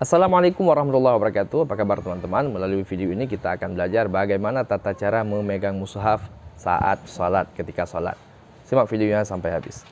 Assalamualaikum warahmatullahi wabarakatuh. Apa kabar teman-teman? Melalui video ini kita akan belajar bagaimana tata cara memegang mushaf saat sholat, ketika sholat. Simak videonya sampai habis.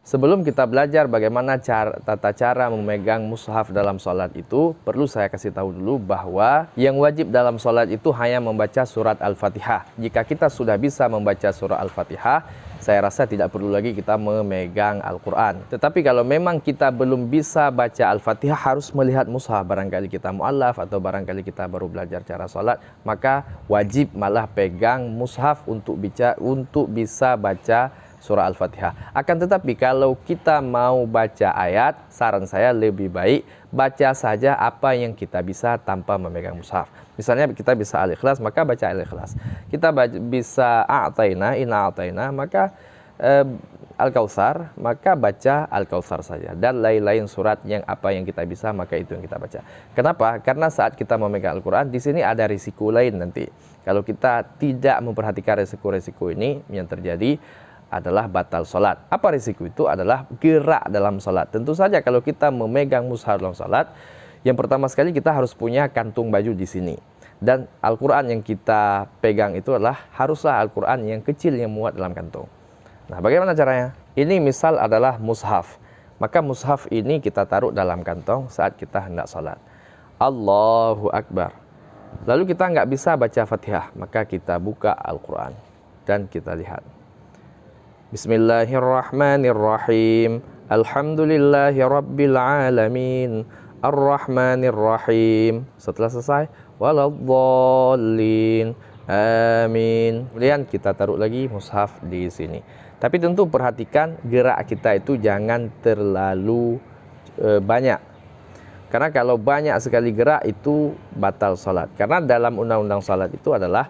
Sebelum kita belajar bagaimana tata cara memegang mushaf dalam sholat itu, perlu saya kasih tahu dulu bahwa yang wajib dalam sholat itu hanya membaca surat Al-Fatihah. Jika kita sudah bisa membaca surat Al-Fatihah, saya rasa tidak perlu lagi kita memegang Al-Quran. Tetapi kalau memang kita belum bisa baca Al-Fatihah, harus melihat mushaf. Barangkali kita mu'allaf atau barangkali kita baru belajar cara sholat, maka wajib malah pegang mushaf untuk bisa baca surah Al-Fatihah. Akan tetapi kalau kita mau baca ayat, saran saya lebih baik baca saja apa yang kita bisa tanpa memegang mushaf. Misalnya kita bisa Al-Ikhlas, maka baca Al-Ikhlas. Kita bisa A'taina, Inna A'taina, maka Al-Kautsar, maka baca Al-Kautsar saja. Dan lain-lain surat yang apa yang kita bisa, maka itu yang kita baca. Kenapa? Karena saat kita memegang Al-Quran, di sini ada risiko lain nanti. Kalau kita tidak memperhatikan risiko-risiko ini, yang terjadi adalah batal sholat. Apa risiko itu? Adalah gerak dalam sholat. Tentu saja kalau kita memegang mushaf dalam sholat, yang pertama sekali kita harus punya kantung baju di sini. Dan Al-Quran yang kita pegang itu haruslah Al-Quran yang kecil yang muat dalam kantung. Nah, bagaimana caranya? Ini misal adalah mushaf. Maka mushaf ini kita taruh dalam kantong saat kita hendak sholat. Allahu Akbar. Lalu kita nggak bisa baca Fatihah, maka kita buka Al-Quran dan kita lihat. Bismillahirrahmanirrahim. Alhamdulillahi rabbil alamin. Ar-Rahmanir-Rahim. Setelah selesai, waladdallin. Amin. Kemudian kita taruh lagi mushaf di sini. Tapi tentu perhatikan gerak kita itu jangan terlalu banyak. Karena kalau banyak sekali gerak itu batal salat. Karena dalam undang-undang salat itu adalah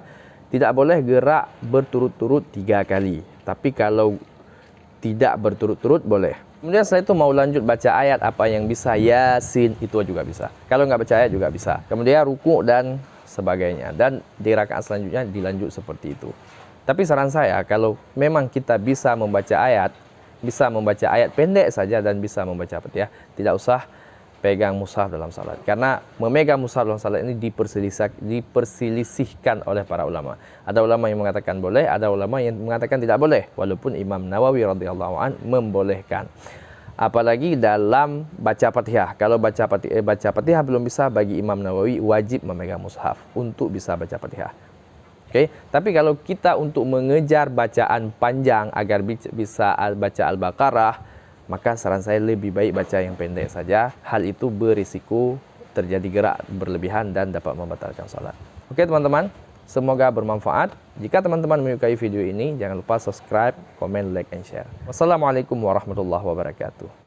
tidak boleh gerak berturut-turut 3 kali. Tapi kalau tidak berturut-turut boleh. Kemudian setelah itu mau lanjut baca ayat apa yang bisa, Yasin itu juga bisa. Kalau nggak baca ayat juga bisa. Kemudian ruku dan sebagainya. Dan di rakaat selanjutnya dilanjut seperti itu. Tapi saran saya kalau memang kita bisa membaca ayat pendek saja dan bisa membaca Fatihah, tidak usah pegang mushaf dalam salat. Karena memegang mushaf dalam salat ini diperselisihkan oleh para ulama. Ada ulama yang mengatakan boleh, ada ulama yang mengatakan tidak boleh. Walaupun Imam Nawawi radhiyallahu an membolehkan. Apalagi dalam baca Fatihah. Kalau baca Fatihah belum bisa, bagi Imam Nawawi wajib memegang mushaf untuk bisa baca Fatihah. Oke, tapi kalau kita untuk mengejar bacaan panjang agar bisa baca Al-Baqarah, maka saran saya lebih baik baca yang pendek saja. Hal itu berisiko terjadi gerak berlebihan dan dapat membatalkan salat. Oke teman-teman, semoga bermanfaat. Jika teman-teman menyukai video ini, jangan lupa subscribe, komen, like, and share. Wassalamualaikum warahmatullahi wabarakatuh.